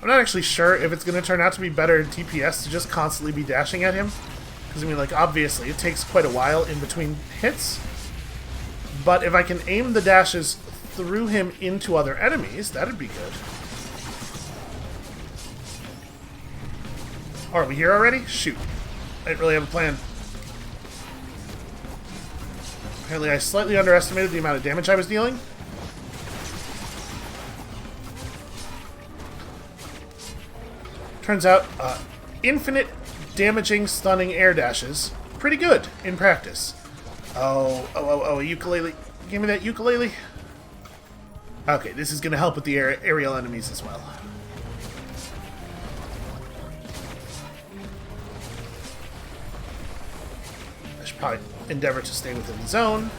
I'm not actually sure if it's going to turn out to be better in TPS to just constantly be dashing at him. Because, I mean, like, obviously, it takes quite a while in between hits. But if I can aim the dashes through him into other enemies, that'd be good. Oh, are we here already? Shoot. I didn't really have a plan. Apparently I slightly underestimated the amount of damage I was dealing. Turns out, infinite damaging, stunning air dashes, pretty good in practice. Oh, a ukulele. Give me that ukulele. Okay, this is going to help with the aerial enemies as well. I should probably endeavor to stay within the zone.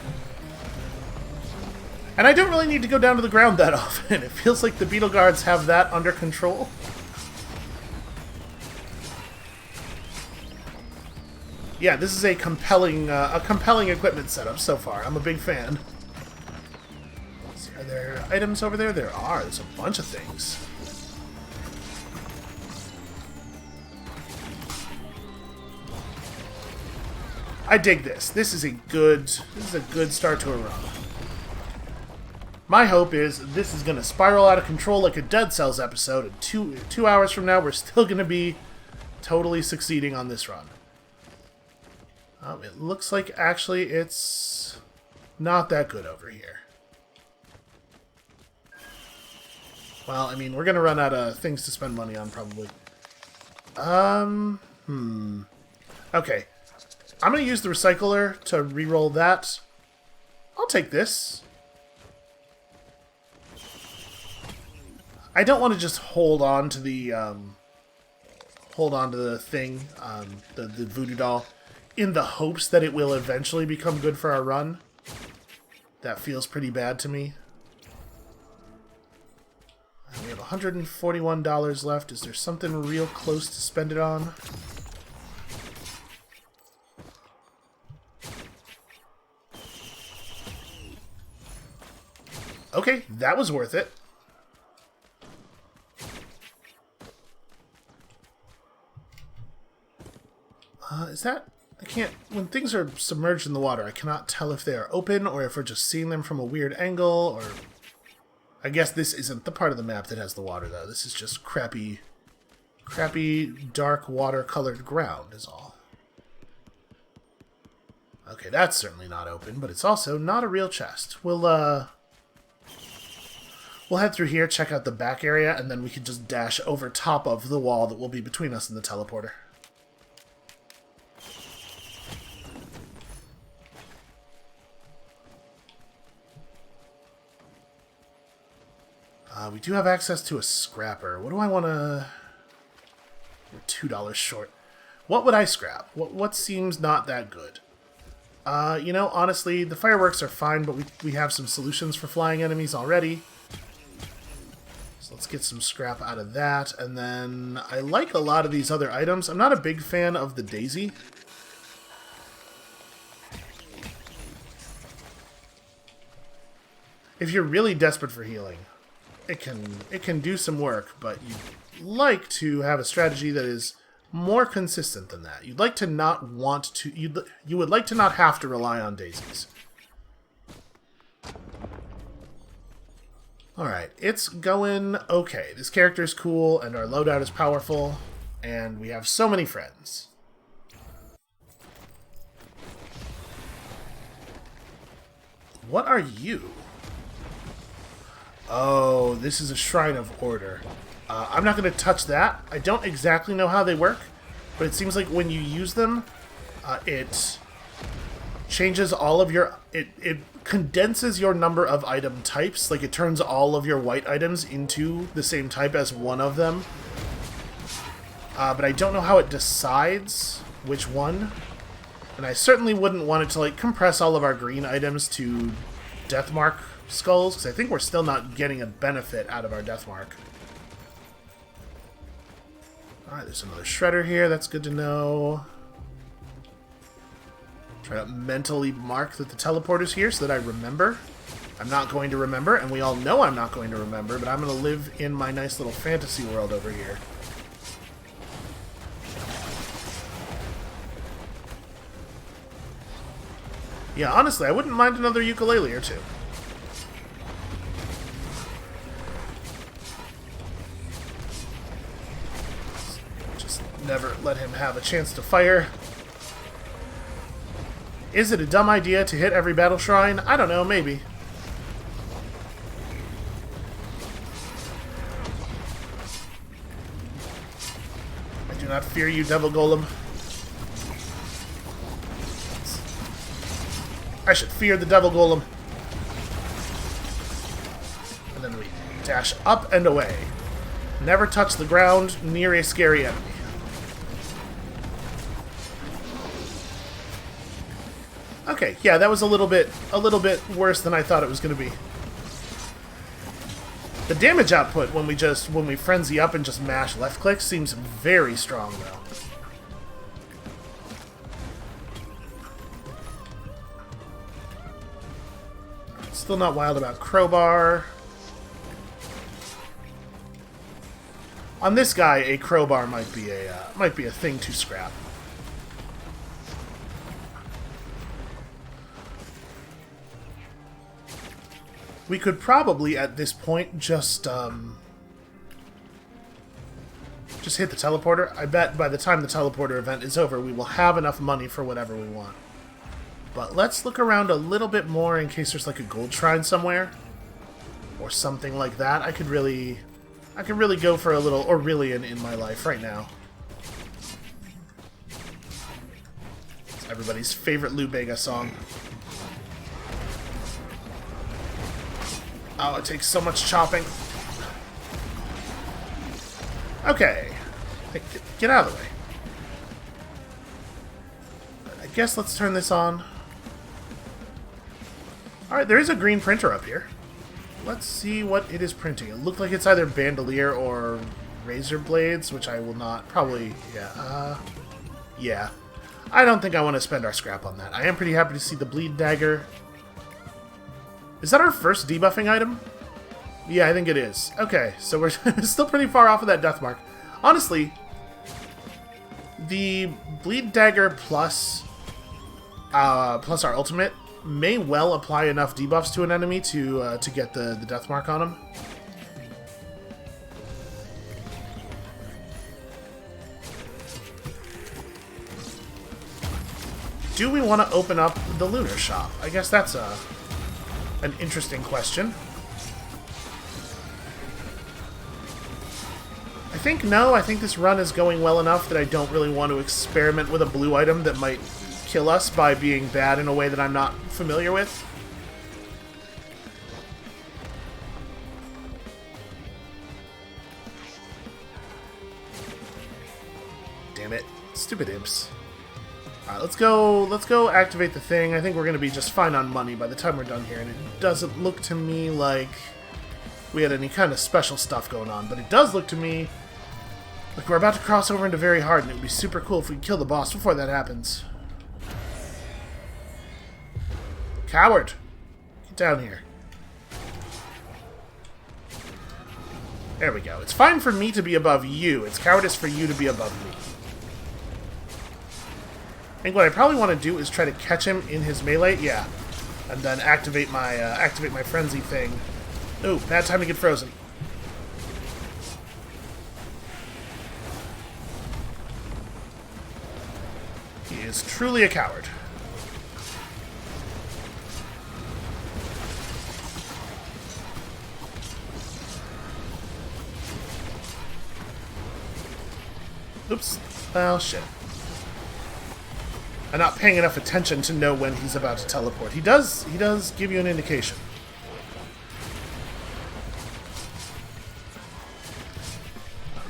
And I don't really need to go down to the ground that often. It feels like the Beetle Guards have that under control. Yeah, this is a compelling equipment setup so far. I'm a big fan. Are there items over there? There are. There's a bunch of things. I dig this. This is a good start to a run. My hope is this is going to spiral out of control like a Dead Cells episode, and two hours from now we're still going to be totally succeeding on this run. It looks like actually it's not that good over here. Well, I mean, we're going to run out of things to spend money on, probably. Okay. I'm going to use the recycler to reroll that. I'll take this. I don't want to just hold on to the thing, the voodoo doll, in the hopes that it will eventually become good for our run. That feels pretty bad to me. And we have $141 left. Is there something real close to spend it on? Okay, that was worth it. Is that... I can't... When things are submerged in the water, I cannot tell if they are open or if we're just seeing them from a weird angle, or... I guess this isn't the part of the map that has the water, though. This is just crappy, dark water-colored ground, is all. Okay, that's certainly not open, but it's also not a real chest. We'll head through here, check out the back area, and then we can just dash over top of the wall that will be between us and the teleporter. We do have access to a scrapper. What do I want to... We're $2 short. What would I scrap? What seems not that good? You know, honestly, the fireworks are fine, but we have some solutions for flying enemies already. So let's get some scrap out of that. And then I like a lot of these other items. I'm not a big fan of the daisy. If you're really desperate for healing, it can do some work, but you'd like to have a strategy that is more consistent than that. You'd like to not want to... You would like to not have to rely on daisies. Alright, it's going okay. This character is cool, and our loadout is powerful, and we have so many friends. What are you? Oh, this is a Shrine of Order. I'm not going to touch that. I don't exactly know how they work, but it seems like when you use them, it changes all of your... It condenses your number of item types. Like, it turns all of your white items into the same type as one of them. But I don't know how it decides which one. And I certainly wouldn't want it to, like, compress all of our green items to Deathmark skulls, because I think we're still not getting a benefit out of our Deathmark. Alright, there's another shredder here. That's good to know. Try to mentally mark that the teleporter's here so that I remember. I'm not going to remember, and we all know I'm not going to remember, but I'm going to live in my nice little fantasy world over here. Yeah, honestly, I wouldn't mind another ukulele or two. Just never let him have a chance to fire. Is it a dumb idea to hit every battle shrine? I don't know, maybe. I do not fear you, Devil Golem. I should fear the Devil Golem. And then we dash up and away. Never touch the ground near a scary enemy. Okay, yeah, that was a little bit worse than I thought it was going to be. The damage output when we frenzy up and just mash left click seems very strong though. Still not wild about crowbar. On this guy, a crowbar might be a thing to scrap. We could probably, at this point, just hit the teleporter. I bet by the time the teleporter event is over, we will have enough money for whatever we want. But let's look around a little bit more in case there's like a gold shrine somewhere. Or something like that. I could really go for a little Aurelian in my life right now. It's everybody's favorite Lou Bega song. Oh, it takes so much chopping. Okay. Hey, get out of the way. I guess let's turn this on. Alright, there is a green printer up here. Let's see what it is printing. It looked like it's either bandolier or razor blades, which I will not... Probably... Yeah. Yeah. I don't think I want to spend our scrap on that. I am pretty happy to see the bleed dagger. Is that our first debuffing item? Yeah, I think it is. Okay, so we're still pretty far off of that death mark. Honestly, the bleed dagger plus our ultimate may well apply enough debuffs to an enemy to get the death mark on him. Do we want to open up the lunar shop? I guess that's an interesting question. I think no. I think this run is going well enough that I don't really want to experiment with a blue item that might kill us by being bad in a way that I'm not familiar with. Damn it. Stupid imps. Alright, let's go activate the thing. I think we're going to be just fine on money by the time we're done here, and it doesn't look to me like we had any kind of special stuff going on, but it does look to me like we're about to cross over into very hard, and it would be super cool if we could kill the boss before that happens. Coward! Get down here. There we go. It's fine for me to be above you. It's cowardice for you to be above me. I think what I probably want to do is try to catch him in his melee. Yeah. And then activate my frenzy thing. Ooh, bad time to get frozen. He is truly a coward. Oops. Well, shit. I'm not paying enough attention to know when he's about to teleport. He does give you an indication.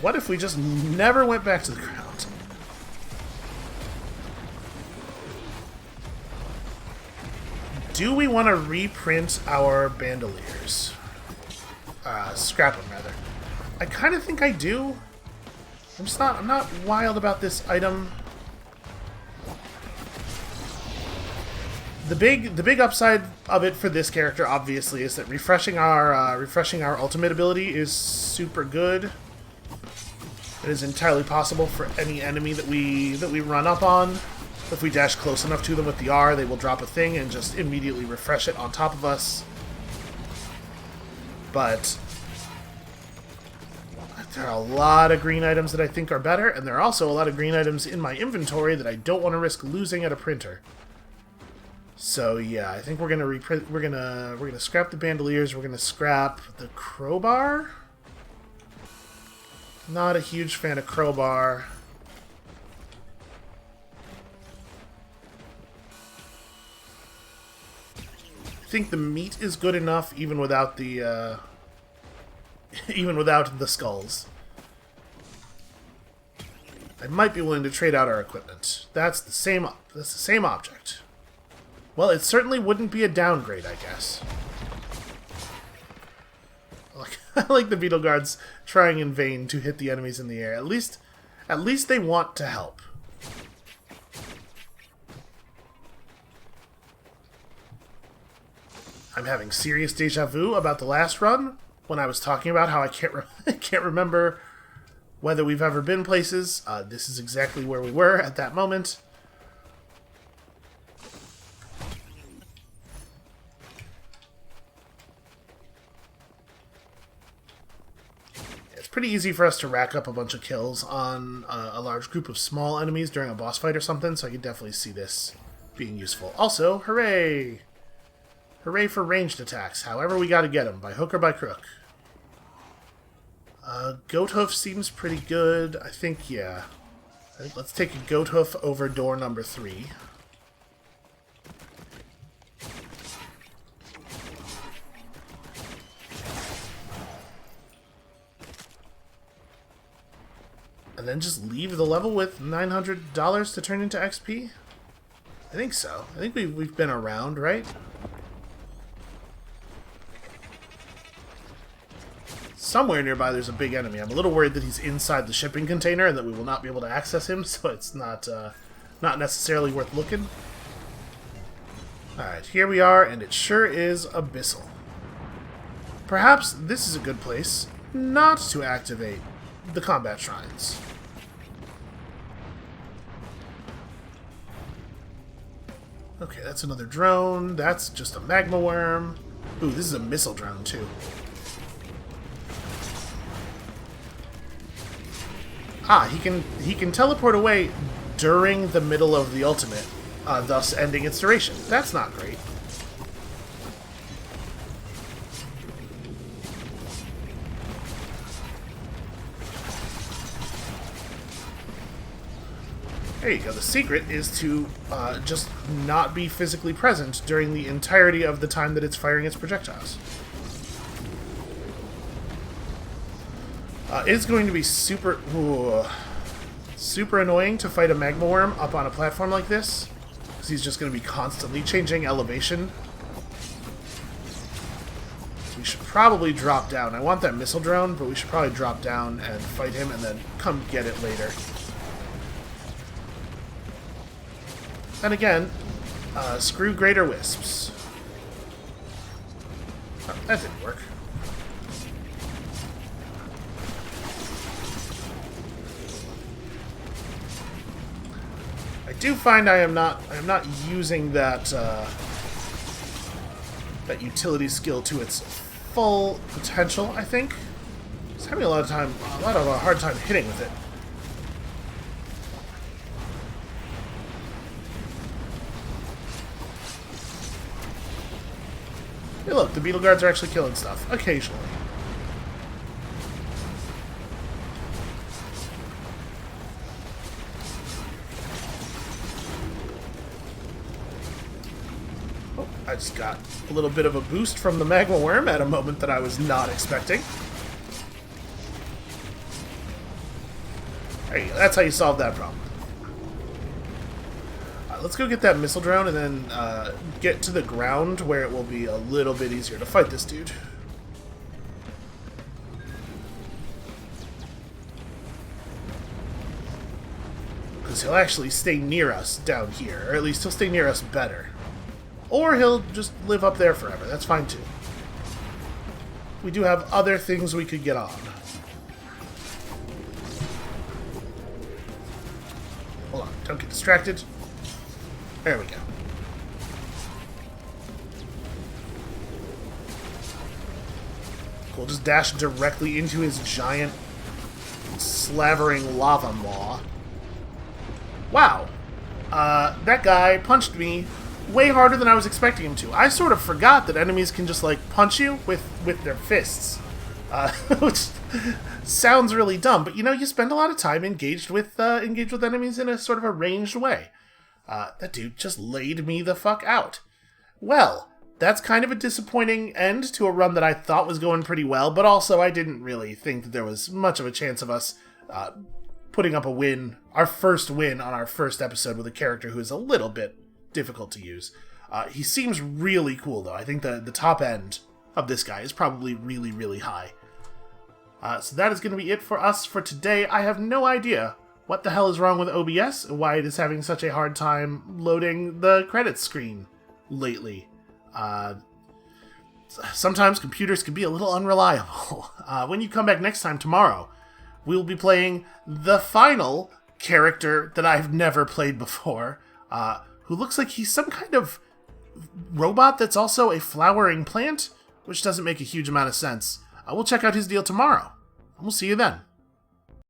What if we just never went back to the ground? Do we want to reprint our bandoliers? Scrap them, rather. I kind of think I do. I'm not wild about this item. The big upside of it for this character, obviously, is that refreshing our ultimate ability is super good. It is entirely possible for any enemy that we run up on. If we dash close enough to them with the R, they will drop a thing and just immediately refresh it on top of us. But there are a lot of green items that I think are better, and there are also a lot of green items in my inventory that I don't want to risk losing at a printer. So yeah, I think we're gonna reprint. We're gonna scrap the bandoliers. We're gonna scrap the crowbar. Not a huge fan of crowbar. I think the meat is good enough, even without the skulls. I might be willing to trade out our equipment. That's the same object. Well, it certainly wouldn't be a downgrade, I guess. I like the beetle guards trying in vain to hit the enemies in the air. At least they want to help. I'm having serious deja vu about the last run when I was talking about how I can't remember whether we've ever been places. This is exactly where we were at that moment. Pretty easy for us to rack up a bunch of kills on a large group of small enemies during a boss fight or something, so I could definitely see this being useful. Also, hooray! Hooray for ranged attacks, however we gotta get them, by hook or by crook. Goat hoof seems pretty good. I think, yeah. Let's take a goat hoof over door number 3. And then just leave the level with $900 to turn into XP? I think so. I think we've been around, right? Somewhere nearby there's a big enemy. I'm a little worried that he's inside the shipping container and that we will not be able to access him, so it's not necessarily worth looking. Alright, here we are, and it sure is abyssal. Perhaps this is a good place not to activate the combat shrines. Okay, that's another drone. That's just a magma worm. Ooh, this is a missile drone, too. Ah, he can teleport away during the middle of the ultimate, thus ending its duration. That's not great. There you go. The secret is to just not be physically present during the entirety of the time that it's firing its projectiles. It's going to be super annoying to fight a magma worm up on a platform like this, because he's just going to be constantly changing elevation. So we should probably drop down. I want that missile drone, but we should probably drop down and fight him and then come get it later. And again, screw greater wisps. Oh, that didn't work. I do find I am not using that that utility skill to its full potential. I think it's having a lot of a hard time hitting with it. Hey, look, the beetle guards are actually killing stuff occasionally. I just got a little bit of a boost from the magma worm at a moment that I was not expecting. There you go. That's how you solve that problem. Let's go get that missile drone and then get to the ground where it will be a little bit easier to fight this dude. Because he'll actually stay near us down here, or at least he'll stay near us better. Or he'll just live up there forever. That's fine, too. We do have other things we could get on. Hold on. Don't get distracted. There we go. Cool. Just dash directly into his giant slavering lava maw. Wow. That guy punched me way harder than I was expecting him to. I sort of forgot that enemies can just, like, punch you with their fists. Which sounds really dumb, but, you know, you spend a lot of time engaged with enemies in a sort of a ranged way. That dude just laid me the fuck out. Well, that's kind of a disappointing end to a run that I thought was going pretty well, but also I didn't really think that there was much of a chance of us putting up a win, our first win on our first episode with a character who is a little bit difficult to use. He seems really cool, though. I think the top end of this guy is probably really, really high. So that is going to be it for us for today. I have no idea what the hell is wrong with OBS and why it is having such a hard time loading the credits screen lately. Sometimes computers can be a little unreliable. When you come back next time tomorrow, we'll be playing the final character that I've never played before, who looks like he's some kind of robot that's also a flowering plant, which doesn't make a huge amount of sense. We'll check out his deal tomorrow. We'll see you then.